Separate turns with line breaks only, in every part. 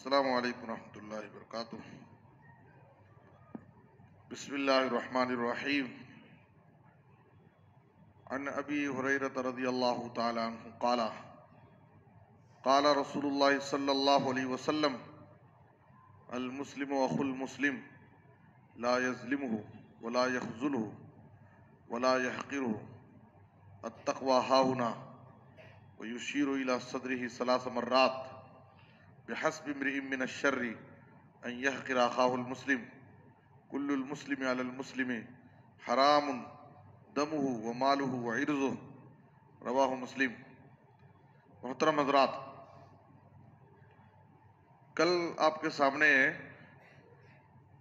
السلام علیکم ورحمۃ اللہ وبرکاتہ۔ بسم اللہ الرحمن الرحیم۔ عن ابی ہریرہ رضی اللہ تعالی عنہ قال قال رسول اللہ صلی اللہ علیہ وسلم المسلم اخو المسلم لا یظلمہ ولا یخذلہ ولا یحقرہ التقوی ہاہنا ویشیر الی صدرہ ثلاث مرات بحسب امرئ من الشر ان يحقر اخاه المسلم كل المسلم على المسلم حرام دمه وماله وعرضه رواہ مسلم۔ محترم حضرات، کل آپ کے سامنے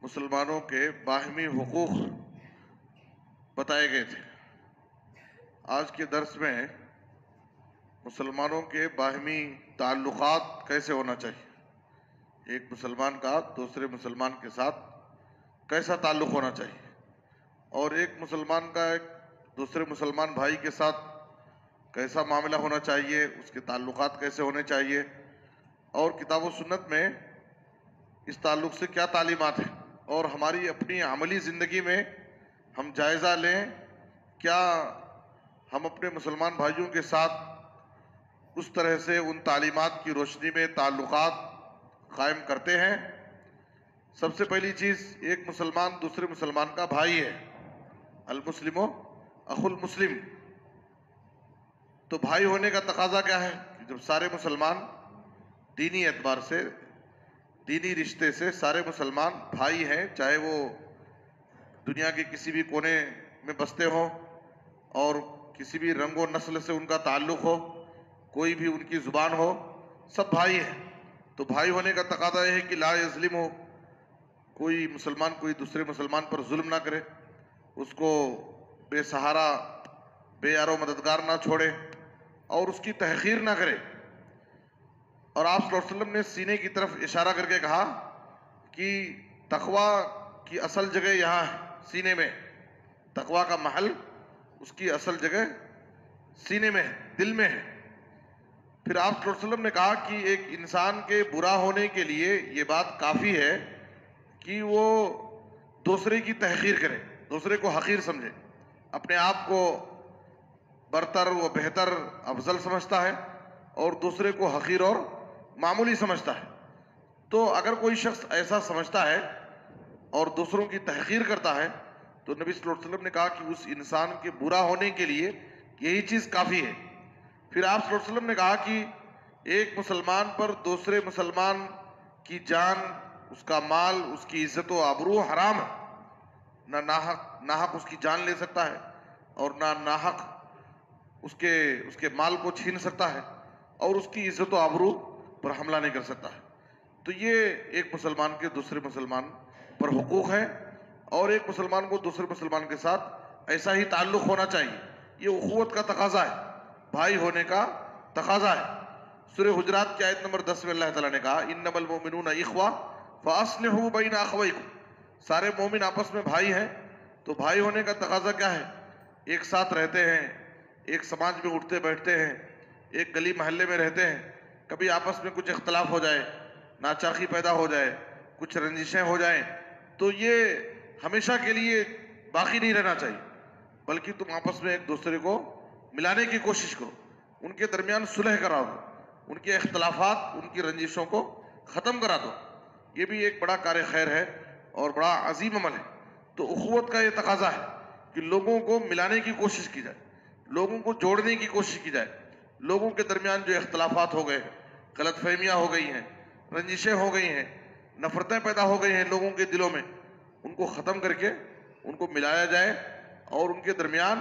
مسلمانوں کے باہمی حقوق بتائے گئے تھے۔ آج کے درس میں مسلمانوں کے باہمی تعلقات کیسے ہونا چاہیے، ایک مسلمان کا دوسرے مسلمان کے ساتھ کیسا تعلق ہونا چاہیے، اور ایک مسلمان کا ایک دوسرے مسلمان بھائی کے ساتھ کیسا معاملہ ہونا چاہیے، اس کے تعلقات کیسے ہونے چاہیے، اور کتاب و سنت میں اس تعلق سے کیا تعلیمات ہیں، اور ہماری اپنی عملی زندگی میں ہم جائزہ لیں، کیا ہم اپنے مسلمان بھائیوں کے ساتھ اس طرح سے ان تعلیمات کی روشنی میں تعلقات قائم کرتے ہیں۔ سب سے پہلی چیز، ایک مسلمان دوسرے مسلمان کا بھائی ہے، المسلم اخو المسلم۔ تو بھائی ہونے کا تقاضا کیا ہے کہ جب سارے مسلمان دینی اعتبار سے، دینی رشتے سے سارے مسلمان بھائی ہیں، چاہے وہ دنیا کے کسی بھی کونے میں بستے ہوں اور کسی بھی رنگ و نسل سے ان کا تعلق ہو، کوئی بھی ان کی زبان ہو، سب بھائی ہیں۔ تو بھائی ہونے کا تقاضا یہ ہے کہ لا یظلم ہو، کوئی مسلمان کوئی دوسرے مسلمان پر ظلم نہ کرے، اس کو بے سہارا بے یار و مددگار نہ چھوڑے اور اس کی تحقیر نہ کرے۔ اور آپ صلی اللہ علیہ وسلم نے سینے کی طرف اشارہ کر کے کہا کہ تقوی کی اصل جگہ یہاں ہے، سینے میں۔ تقوی کا محل، اس کی اصل جگہ سینے میں ہے، دل میں ہے۔ پھر آپ صلی اللہ علیہ وسلم نے کہا کہ ایک انسان کے برا ہونے کے لیے یہ بات کافی ہے کہ وہ دوسرے کی تحقیر کرے، دوسرے کو حقیر سمجھے، اپنے آپ کو برتر و بہتر افضل سمجھتا ہے اور دوسرے کو حقیر اور معمولی سمجھتا ہے۔ تو اگر کوئی شخص ایسا سمجھتا ہے اور دوسروں کی تحقیر کرتا ہے تو نبی صلی اللہ علیہ وسلم نے کہا کہ اس انسان کے برا ہونے کے لیے یہی چیز کافی ہے۔ پھر آپ صلی اللہ علیہ وسلم نے کہا کہ ایک مسلمان پر دوسرے مسلمان کی جان، اس کا مال، اس کی عزت و آبرو حرام ہے، نہ ناحق اس کی جان لے سکتا ہے اور نہ ناحق اس کے مال کو چھین سکتا ہے اور اس کی عزت و آبرو پر حملہ نہیں کر سکتا ہے۔ تو یہ ایک مسلمان کے دوسرے مسلمان پر حقوق ہیں، اور ایک مسلمان کو دوسرے مسلمان کے ساتھ ایسا ہی تعلق ہونا چاہیے۔ یہ اخوت کا تقاضا ہے، بھائی ہونے کا تقاضا ہے۔ سورہ حجرات کی آیت نمبر 10 میں اللہ تعالیٰ نے کہا انما المؤمنون اخوہ فاصلحوا بین اخویکم، سارے مومن آپس میں بھائی ہیں۔ تو بھائی ہونے کا تقاضا کیا ہے؟ ایک ساتھ رہتے ہیں، ایک سماج میں اٹھتے بیٹھتے ہیں، ایک گلی محلے میں رہتے ہیں، کبھی آپس میں کچھ اختلاف ہو جائے، ناچاقی پیدا ہو جائے، کچھ رنجشیں ہو جائیں، تو یہ ہمیشہ کے لیے باقی نہیں رہنا چاہیے، بلکہ تم آپس میں ایک دوسرے کو ملانے کی کوشش کرو، ان کے درمیان صلح کرا دو، ان کے اختلافات، ان کی رنجشوں کو ختم کرا دو۔ یہ بھی ایک بڑا کار خیر ہے اور بڑا عظیم عمل ہے۔ تو اخوت کا یہ تقاضا ہے کہ لوگوں کو ملانے کی کوشش کی جائے، لوگوں کو جوڑنے کی کوشش کی جائے، لوگوں کے درمیان جو اختلافات ہو گئے ہیں، غلط فہمیاں ہو گئی ہیں، رنجشیں ہو گئی ہیں، نفرتیں پیدا ہو گئی ہیں لوگوں کے دلوں میں، ان کو ختم کر کے ان کو ملایا جائے اور ان کے درمیان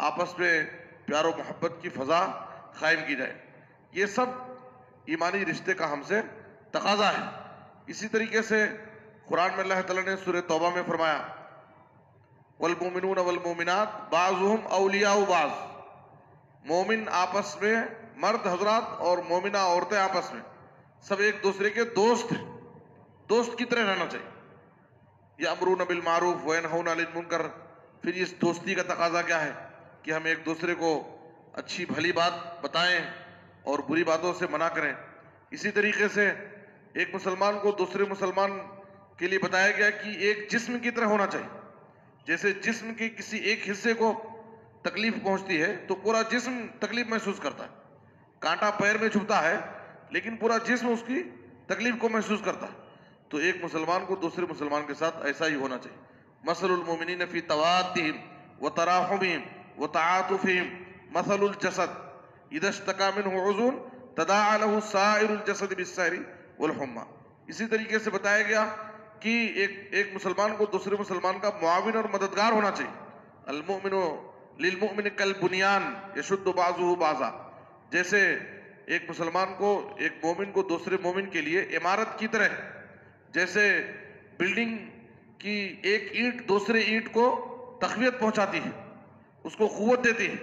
آپس میں پیار و محبت کی فضا قائم کی جائے۔ یہ سب ایمانی رشتے کا ہم سے تقاضا ہے۔ اسی طریقے سے قرآن میں اللہ تعالیٰ نے سورہ توبہ میں فرمایا والمؤمنون والمؤمنات بعضهم اولیاء بعض، مومن آپس میں، مرد حضرات اور مومنہ عورتیں آپس میں سب ایک دوسرے کے دوست ہیں، دوست کی طرح رہنا چاہیے۔ یأمرون بالمعروف وینہون عن المنکر، پھر اس دوستی کا تقاضا کیا ہے کہ ہم ایک دوسرے کو اچھی بھلی بات بتائیں اور بری باتوں سے منع کریں۔ اسی طریقے سے ایک مسلمان کو دوسرے مسلمان کے لیے بتایا گیا کہ ایک جسم کی طرح ہونا چاہیے. جیسے جسم کے کسی ایک حصے کو تکلیف پہنچتی ہے تو پورا جسم تکلیف محسوس کرتا ہے. کانٹا پیر میں چھپتا ہے لیکن پورا جسم اس کی تکلیف کو محسوس کرتا ہے. تو ایک مسلمان کو دوسرے مسلمان کے ساتھ ایسا ہی ہونا چاہیے. مثل المؤمنین فی توادہم وتراحمہم وتعاطفہم مثل الجسد اذا اشتکا منہ عضو تداعی لہ سائر الجسد بالسہر والحمى. اسی طریقے سے بتایا گیا کہ ایک مسلمان کو دوسرے مسلمان کا معاون اور مددگار ہونا چاہیے. المؤمن للمؤمن کالبنیان یشد بعضہ بعضا. جیسے ایک مسلمان کو ایک مومن کو دوسرے مومن کے لیے عمارت کی طرح، جیسے بلڈنگ کی ایک اینٹ دوسرے اینٹ کو تقویت پہنچاتی ہے، اس کو قوت دیتی ہے،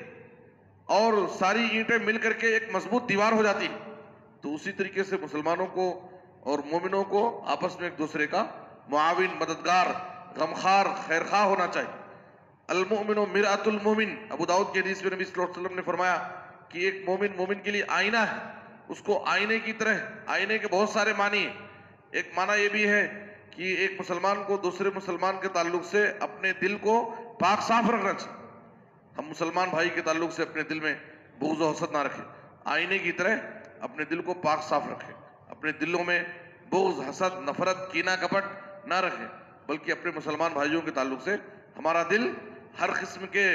اور ساری اینٹیں مل کر کے ایک مضبوط دیوار ہو جاتی ہے. تو اسی طریقے سے مسلمانوں کو اور مومنوں کو آپس میں ایک دوسرے کا معاون، مددگار، غمخوار، خیرخواہ ہونا چاہیے. المؤمن مرآۃ المؤمن. ابو داؤد کی حدیث میں نبی صلی اللہ علیہ وسلم نے فرمایا کہ ایک مومن مومن کے لیے آئینہ ہے. اس کو آئینے کی طرح، آئینے کے بہت سارے معنی ہیں. ایک معنی یہ بھی ہے کہ ایک مسلمان کو دوسرے مسلمان کے تعلق سے اپنے دل کو پاک صاف رکھنا چاہیے. ہم مسلمان بھائی کے تعلق سے اپنے دل میں بغض و حسد نہ رکھیں. آئینے کی طرح اپنے دل کو پاک صاف رکھیں. اپنے دلوں میں بغض، حسد، نفرت، کینہ کپٹ نہ رکھیں، بلکہ اپنے مسلمان بھائیوں کے تعلق سے ہمارا دل ہر قسم کے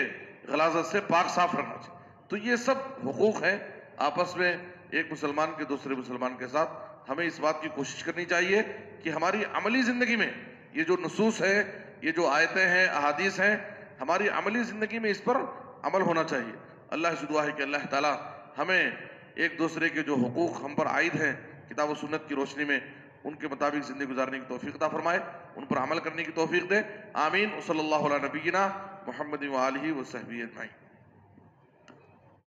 غلاظت سے پاک صاف رکھنا چاہیے. تو یہ سب حقوق ہیں آپس میں ایک مسلمان کے دوسرے مسلمان کے ساتھ. ہمیں اس بات کی کوشش کرنی چاہیے کہ ہماری عملی زندگی میں یہ جو نصوص ہے، یہ جو آیتیں ہیں، احادیث ہیں، ہماری عملی زندگی میں اس پر عمل ہونا چاہیے. اللہ سے دعا ہے کہ اللہ تعالی ہمیں ایک دوسرے کے جو حقوق ہم پر عائد ہیں کتاب و سنت کی روشنی میں ان کے مطابق زندگی گزارنے کی توفیق عطا فرمائے، ان پر عمل کرنے کی توفیق دے. آمین. صلی اللہ علیہ نبینا محمد و آلہ و صحبہ اجمعین.